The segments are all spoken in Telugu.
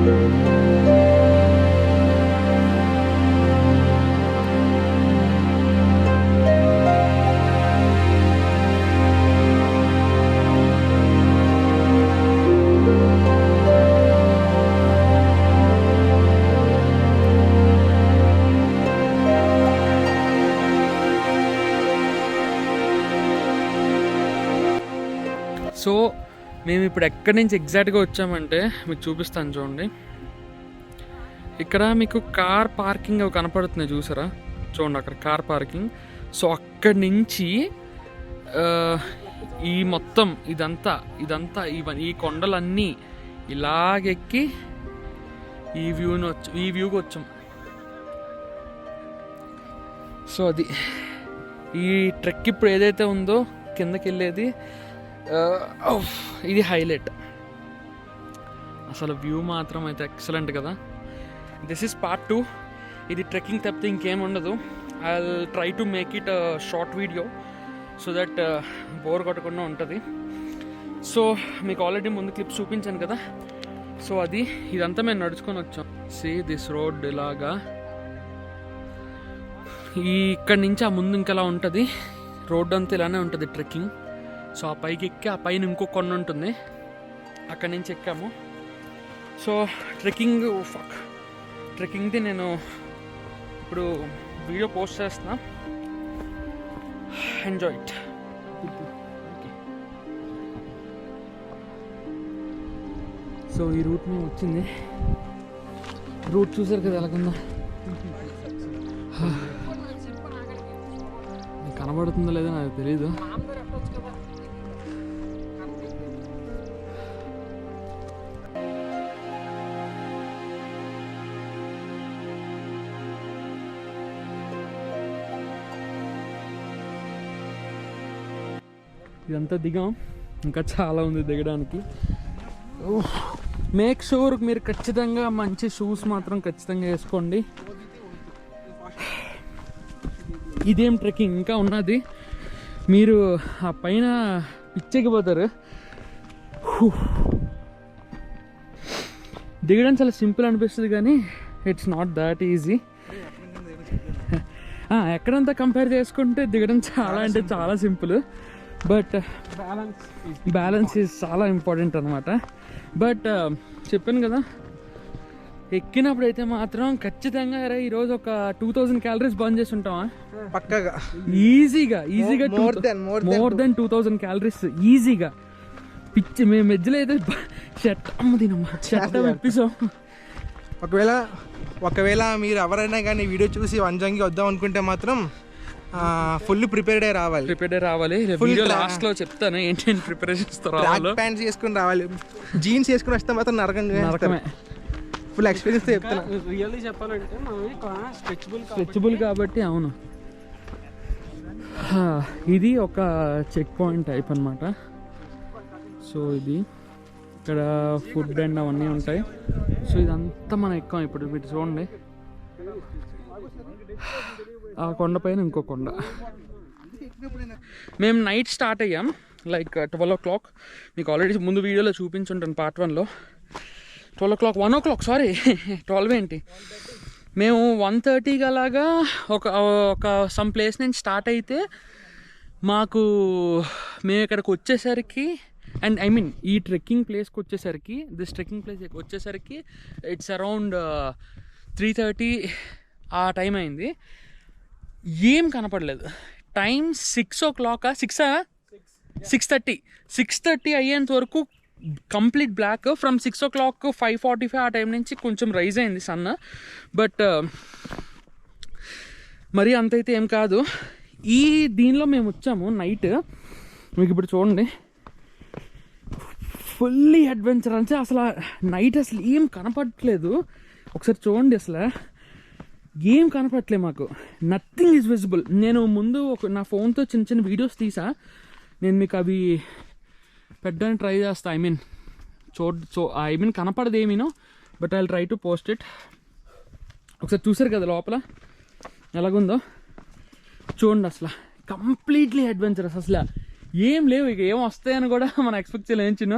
సో మేము ఇప్పుడు ఎక్కడి నుంచి ఎగ్జాక్ట్గా వచ్చామంటే మీకు చూపిస్తాను చూడండి. ఇక్కడ మీకు కార్ పార్కింగ్ అవి కనపడుతున్నాయి చూసారా, చూడండి అక్కడ కార్ పార్కింగ్. సో అక్కడి నుంచి ఈ మొత్తం ఇదంతా ఈ కొండలన్నీ ఇలాగెక్కి ఈ వ్యూకి వచ్చాం. సో అది ఈ ట్రెక్ ఇప్పుడు ఏదైతే ఉందో కిందకి వెళ్ళేది, ఇది హైలైట్. అసలు వ్యూ మాత్రం అయితే ఎక్సలెంట్ కదా. This is part 2. ఇది ట్రెక్కింగ్ తప్పితే ఇంకేం ఉండదు. I will try to make it short video so that bore కొట్టకుండా ఉంటుంది. సో మీకు ఆల్రెడీ ముందు క్లిప్స్ చూపించాను కదా. సో అది ఇదంతా మేము నడుచుకొని వచ్చాం. సీ దిస్ రోడ్ ఇలాగా ఇక్కడి నుంచి ఆ ముందు ఇంకలా ఉంటుంది. రోడ్డు అంతా ఇలానే ఉంటుంది ట్రెక్కింగ్. సో ఆ పైకి ఎక్కి ఆ పైన ఇంకో కొండ ఉంటుంది, అక్కడి నుంచి ఎక్కాము. సో ట్రెక్కింగ్ది నేను ఇప్పుడు వీడియో పోస్ట్ చేస్తున్నా. Enjoy it. సో ఈ రూట్ మేము వచ్చింది. రూట్ చూసారు కదా ఎలాగుందా, కనబడుతుందో లేదో నాకు తెలీదు. ఇదంతా దిగాం, ఇంకా చాలా ఉంది దిగడానికి. మేక్ షూర్ మీరు ఖచ్చితంగా మంచి షూస్ మాత్రం ఖచ్చితంగా వేసుకోండి. ఇదేం ట్రెక్కింగ్ ఇంకా ఉన్నది, మీరు ఆ పైన పిచ్చెక్కిపోతారు. దిగడం చాలా సింపుల్ అనిపిస్తుంది కానీ ఇట్స్ నాట్ దాట్ ఈజీ. ఎక్కడంతా కంపేర్ చేసుకుంటే దిగడం చాలా అంటే చాలా సింపుల్, బట్ బ్యాలెన్స్ ఈజ్ చాలా ఇంపార్టెంట్ అనమాట. బట్ చెప్పాను కదా, ఎక్కినప్పుడు అయితే మాత్రం ఖచ్చితంగా ఈరోజు ఒక 2000 క్యాలరీస్ బర్న్ చేసి ఉంటామా పక్కగా, ఈజీగా మోర్ దెన్ 2000 క్యాలరీస్ ఈజీగా. పిచ్చి మేము మెజ్జలో అయితే షర్ట్ ఇప్పిసాం. ఒకవేళ మీరు ఎవరైనా కానీ వీడియో చూసి వంజంగి వద్దాం అనుకుంటే మాత్రం ఫుల్ ప్రిపేర్డ్ రావాలి. వీడియో లాస్ట్ లో చెప్తాను ఏంటి ప్రిపరేషన్స్ తో రావాలి. ప్యాంట్స్ వేసుకుని రావాలి, జీన్స్ వేసుకుని వస్తే మాత్రం నరకమే. ఫుల్ ఎక్స్పీరియన్స్ చెప్తాను. రియల్లీ చెప్పాలంటే స్ట్రెచబుల్ కాబట్టి. అవును, ఇది ఒక చెక్ పాయింట్ టైప్ అనమాట. సో ఇది ఇక్కడ ఫుడ్ అండ్ అవన్నీ ఉంటాయి. సో ఇదంతా మనం ఎక్కాం. ఇప్పుడు వీటి చూడండి, ఆ కొండ పైన ఇంకో కొండ. మేము నైట్ స్టార్ట్ అయ్యాం లైక్ 12 o'clock. మీకు ఆల్రెడీ ముందు వీడియోలో చూపించుంటాను పార్ట్ 1లో. 12 o'clock 1 o'clock సారీ 12 ఏంటి, మేము 1:30కి అలాగా ఒక సమ్ ప్లేస్ నుంచి స్టార్ట్ అయితే మాకు మేము ఇక్కడికి వచ్చేసరికి, అండ్ ఐ మీన్ ఈ ట్రెక్కింగ్ ప్లేస్కి వచ్చేసరికి, ఇట్స్ అరౌండ్ 3:30 ఆ టైం అయింది. ఏం కనపడలేదు. టైం 6 o'clock 6:30 అయ్యేంత వరకు కంప్లీట్ బ్లాక్. ఫ్రమ్ 6 o'clock 5:45 ఆ టైం నుంచి కొంచెం రైజ్ అయింది సన్, బట్ మరీ అంతైతే ఏం కాదు. ఈ దీనిలో మేము వచ్చాము నైట్. మీకు ఇప్పుడు చూడండి, ఫుల్లీ అడ్వెంచర్ అంటే అసలు నైట్ అసలు ఏం కనపడట్లేదు. ఒకసారి చూడండి, అసలు ఏం కనపడట్లేదు మాకు. Nothing is visible. నేను ముందు నా ఫోన్తో చిన్న చిన్న వీడియోస్ తీసా, నేను మీకు అవి పెట్టడానికి ట్రై చేస్తా. ఐ మీన్ కనపడదు ఏమీనో, but I will try to post it. ఒకసారి చూసారు కదా లోపల ఎలాగుందో చూడండి. అసలు కంప్లీట్లీ అడ్వెంచరస్. అసలు ఏం లేవు, ఇక ఏం వస్తాయని కూడా మనం ఎక్స్పెక్ట్ చేయలేం. చిన్న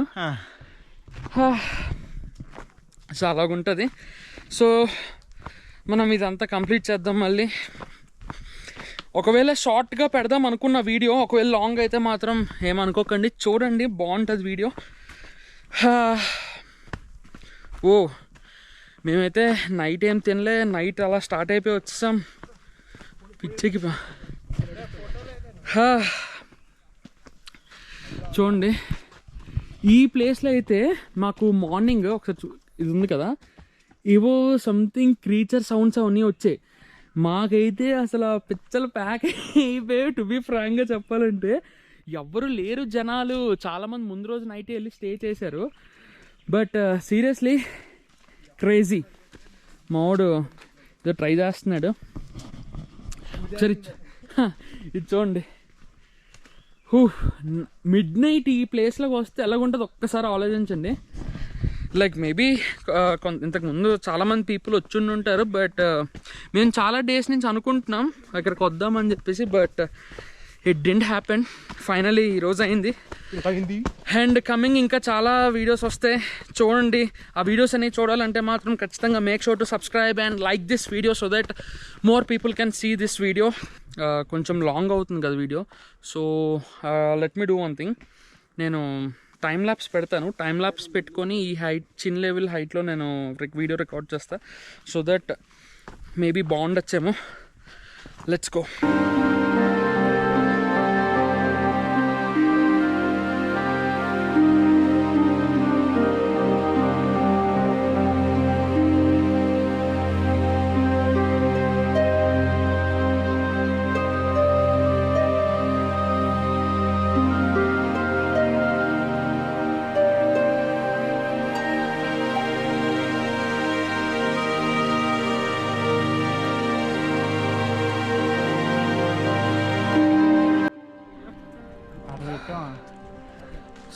సో అలాగుంటుంది. సో మనం ఇదంతా కంప్లీట్ చేద్దాం. మళ్ళీ ఒకవేళ షార్ట్గా పెడదాం అనుకున్న వీడియో, ఒకవేళ లాంగ్ అయితే మాత్రం ఏమనుకోకండి, చూడండి, బాగుంటుంది వీడియో. ఓ మేమైతే నైట్ ఏం తినలే, నైట్ అలా స్టార్ట్ అయిపోయి వచ్చేసాం పిచ్చికి. చూడండి ఈ ప్లేస్లో అయితే మాకు మార్నింగ్ ఒకసారి ఇది ఉంది కదా, ఏవో సంథింగ్ క్రీచర్ సౌండ్స్ అవన్నీ వచ్చాయి. మాకైతే అసలు పిచ్చలు ప్యాక్ అయిపోయి. టు బీ ఫ్రాంక్గా చెప్పాలంటే ఎవ్వరు లేరు జనాలు, చాలామంది ముందు రోజు నైట్ వెళ్ళి స్టే చేశారు. But seriously crazy. మావాడు ఏదో ట్రై చేస్తున్నాడు. సరే ఇది చూడండి. మిడ్ నైట్ ఈ ప్లేస్లోకి వస్తే ఎలాగుంటుంది ఒక్కసారి ఆలోచించండి. లైక్ మేబీ ఇంతకుముందు చాలామంది పీపుల్ వచ్చి ఉంటారు, బట్ మేము చాలా డేస్ నుంచి అనుకుంటున్నాం అక్కడికి వద్దామని చెప్పేసి, but it didn't happen. Finally ఈరోజు అయింది. అండ్ కమింగ్ ఇంకా చాలా వీడియోస్ వస్తాయి, చూడండి. ఆ వీడియోస్ అనేవి చూడాలంటే మాత్రం ఖచ్చితంగా make sure to subscribe and like this video so that more people can see this video. కొంచెం లాంగ్ అవుతుంది కదా video, so let me do one thing. నేను టైం ల్యాప్స్ పెడతాను. టైం ల్యాప్స్ పెట్టుకొని ఈ హైట్, చిన్ లెవెల్ హైట్లో నేను వీడియో రికార్డ్ చేస్తాను, సో దట్ మేబీ బాగుండొచ్చేమో. Let's go.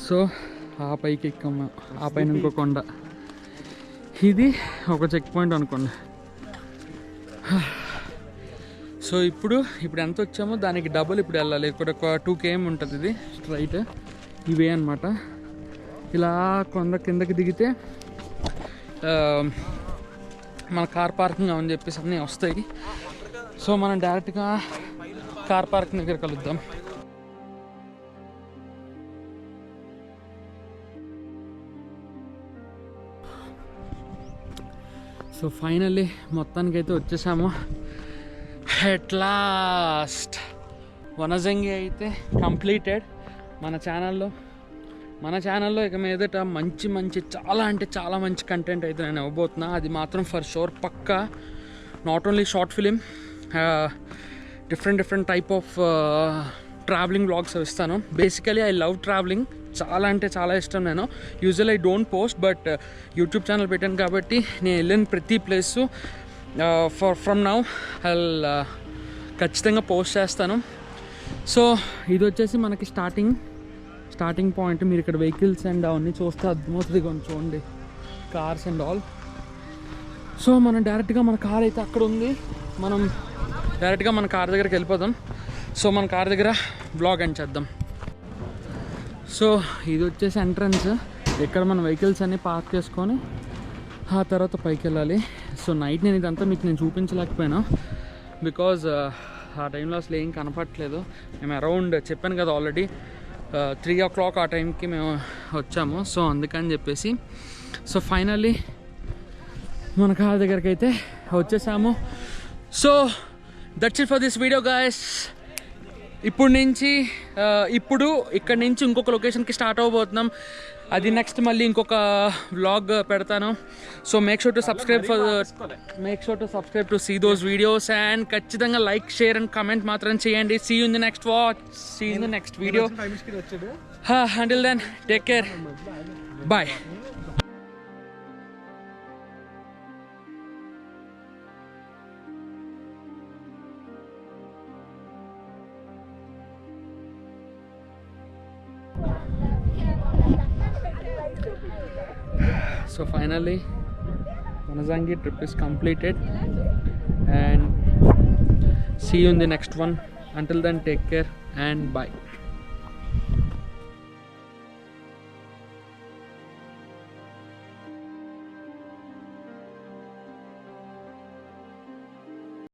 సో ఆ పైకి ఎక్కాము, ఆ పైన ఇంకో కొండ. ఇది ఒక చెక్ పాయింట్ అనుకోండి. సో ఇప్పుడు ఎంత వచ్చామో దానికి డబుల్ ఇప్పుడు వెళ్ళాలి. ఇక్కడ ఒక 2 km ఉంటుంది ఇది స్ట్రైట్, ఇవే అనమాట. ఇలా కొండ కిందకి దిగితే మన కార్ పార్కింగ్ అని చెప్పేసి అన్నీ వస్తాయి. సో మనం డైరెక్ట్గా కార్ పార్కింగ్ దగ్గర కలుద్దాం. సో ఫైనల్లీ మొత్తానికైతే వచ్చేసాము. ఎట్ లాస్ట్ వనజంగి అయితే కంప్లీటెడ్. మన ఛానల్లో ఇక మీదట మంచి చాలా అంటే చాలా మంచి కంటెంట్ అయితే నేను ఇవ్వబోతున్నా. అది మాత్రం ఫర్ షూర్ పక్కా. Not only short film, different type of travelling vlogs ఇస్తాను. బేసికలీ ఐ లవ్ ట్రావెలింగ్, చాలా అంటే చాలా ఇష్టం. నేను usual I don't post, but YouTube channel పెట్టాను కాబట్టి నేను వెళ్ళిన ప్రతి ప్లేసు ఫ్రమ్ నౌ ఐ ఖచ్చితంగా పోస్ట్ చేస్తాను. సో ఇది వచ్చేసి మనకి స్టార్టింగ్ పాయింట్. మీరు ఇక్కడ వెహికల్స్ అండ్ అవన్నీ చూస్తే అర్థమవుతుంది, కొంచెం చూడండి, కార్స్ అండ్ ఆల్. సో మనం డైరెక్ట్గా మన కార్ అయితే అక్కడ ఉంది, మనం డైరెక్ట్గా మన కార్ దగ్గరికి వెళ్ళిపోదాం. సో మన కార్ దగ్గర బ్లాగ్ ఎండ్ చేద్దాం. సో ఇది వచ్చేసి ఎంట్రన్స్. ఇక్కడ మన వెహికల్స్ అన్నీ పార్క్ చేసుకొని ఆ తర్వాత పైకి వెళ్ళాలి. సో నైట్ నేను ఇదంతా మీకు చూపించలేకపోయినా, బికాజ్ ఆ టైంలో అసలు ఏం కనపడట్లేదు. మేము అరౌండ్ చెప్పాను కదా ఆల్రెడీ 3 o'clock ఆ టైంకి మేము వచ్చాము. సో అందుకని చెప్పేసి సో ఫైనల్లీ మన కార్ దగ్గరికి అయితే వచ్చేసాము. So that's it for this video guys. ఇప్పుడు ఇక్కడ నుంచి ఇంకొక లొకేషన్కి స్టార్ట్ అవ్వబోతున్నాం. అది నెక్స్ట్ మళ్ళీ ఇంకొక వ్లాగ్ పెడతాను. So make sure to subscribe to see those videos and ఖచ్చితంగా లైక్, షేర్ అండ్ కమెంట్ మాత్రం చేయండి. See you in the next video. Until then, take care. Bye. So finally Vanazangi trip is completed and see you in the next one. Until then, take care and bye.